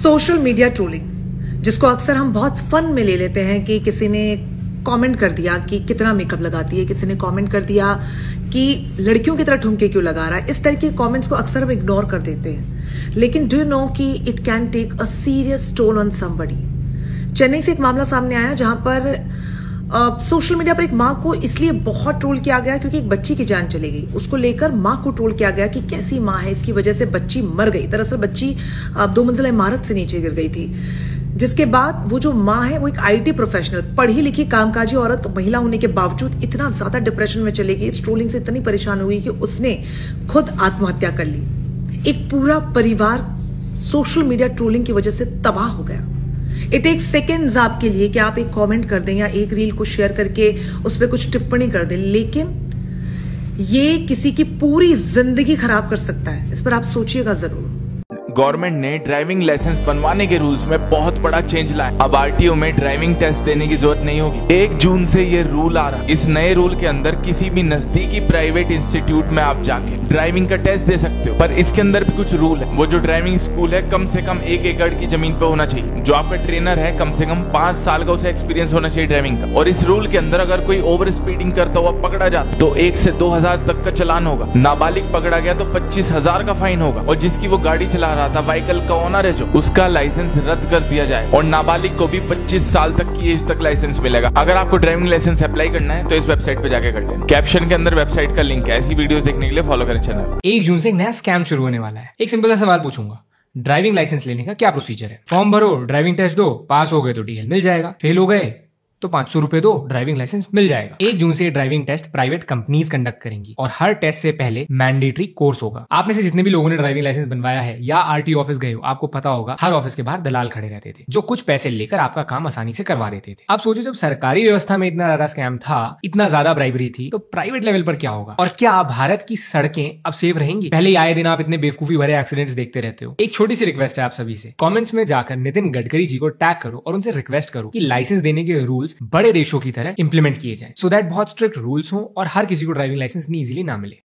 Social media trolling, जिसको अक्सर हम बहुत फन में ले लेते हैं कि किसी ने कमेंट कर दिया कि कितना मेकअप लगाती है, किसी ने कमेंट कर दिया कि लड़कियों की तरह ठुमके क्यों लगा रहा है। इस तरह के कमेंट्स को अक्सर हम इग्नोर कर देते हैं, लेकिन डू यू नो कि it can take a serious toll on somebody. Chennai से एक मामला सामने आया जहां पर सोशल मीडिया पर एक माँ को इसलिए बहुत ट्रोल किया गया क्योंकि एक बच्ची की जान चली गई। उसको लेकर माँ को ट्रोल किया गया कि कैसी माँ है, इसकी वजह से बच्ची मर गई। दरअसल बच्ची 2 मंजिला इमारत से नीचे गिर गई थी, जिसके बाद वो जो माँ है वो एक आईटी प्रोफेशनल, पढ़ी लिखी कामकाजी औरत महिला होने के बावजूद इतना ज्यादा डिप्रेशन में चली गई, इस ट्रोलिंग से इतनी परेशान हो गई कि उसने खुद आत्महत्या कर ली। एक पूरा परिवार सोशल मीडिया ट्रोलिंग की वजह से तबाह हो गया। इट टेक सेकेंड्स आपके लिए कि आप एक कमेंट कर दें या एक रील को शेयर करके उस पर कुछ टिप्पणी कर दें, लेकिन ये किसी की पूरी जिंदगी खराब कर सकता है। इस पर आप सोचिएगा जरूर। गवर्नमेंट ने ड्राइविंग लाइसेंस बनवाने के रूल्स में बहुत बड़ा चेंज लाया। अब आरटीओ में ड्राइविंग टेस्ट देने की जरूरत नहीं होगी। 1 जून से ये रूल आ रहा है। इस नए रूल के अंदर किसी भी नजदीकी प्राइवेट इंस्टीट्यूट में आप जाके ड्राइविंग का टेस्ट दे सकते हो, पर इसके अंदर भी कुछ रूल है। वो जो ड्राइविंग स्कूल है कम से कम 1 एकड़ की जमीन पे होना चाहिए। जो आपका ट्रेनर है कम से कम 5 साल का उसे एक्सपीरियंस होना चाहिए ड्राइविंग का। और इस रूल के अंदर अगर कोई ओवर स्पीडिंग करता हुआ पकड़ा जाता तो 1 से 2,000 तक का चालान होगा। नाबालिग पकड़ा गया तो 25,000 का फाइन होगा। और जिसकी वो गाड़ी चला रहा था, व्हीकल का ओनर है जो, उसका लाइसेंस रद्द कर दिया जाए। और नाबालिग को भी 25 साल तक की एज तक लाइसेंस मिलेगा। अगर आपको ड्राइविंग लाइसेंस अप्लाई करना है तो इस वेबसाइट पे जाके कर लें। कैप्शन के अंदर वेबसाइट का लिंक है। ऐसी वीडियोस देखने के लिए फॉलो करें चैनल। 1 जून से एक नया स्कैम शुरू होने वाला है। एक सिंपल सा सवाल पूछूंगा, ड्राइविंग लाइसेंस लेने का क्या प्रोसीजर है? फॉर्म भरो, ड्राइविंग टेस्ट दो, पास हो गए तो डीएल मिल जाएगा, फेल हो गए तो 500 रुपए दो, ड्राइविंग लाइसेंस मिल जाएगा। 1 जून से driving test private companies conduct करेंगी और हर टेस्ट से पहले मैंडेटरी कोर्स होगा। आप में से जितने भी लोगों ने ड्राइविंग लाइसेंस बनवाया है या आरटीओ ऑफिस गए हो, आपको पता होगा हर ऑफिस के बाहर दलाल खड़े रहते थे जो कुछ पैसे लेकर आपका काम आसानी से करवा देते थे। अब सोचो, जब सरकारी व्यवस्था में इतना ज्यादा स्कैम था, इतना ज्यादा ब्राइबरी थी, तो प्राइवेट लेवल पर क्या होगा? और क्या भारत की सड़कें अब सेफ रहेंगी? पहले ही आए दिन आप इतने बेवकूफी भरे एक्सीडेंट्स देखते रहते हो। एक छोटी सी रिक्वेस्ट है आप सभी से, कमेंट्स में जाकर नितिन गडकरी जी को टैग करो और उनसे रिक्वेस्ट करो कि लाइसेंस देने के रूल्स बड़े देशों की तरह इंप्लीमेंट किए जाएं, सो दैट बहुत स्ट्रिक्ट रूल्स हो और हर किसी को ड्राइविंग लाइसेंस इतनी इजीली ना मिले।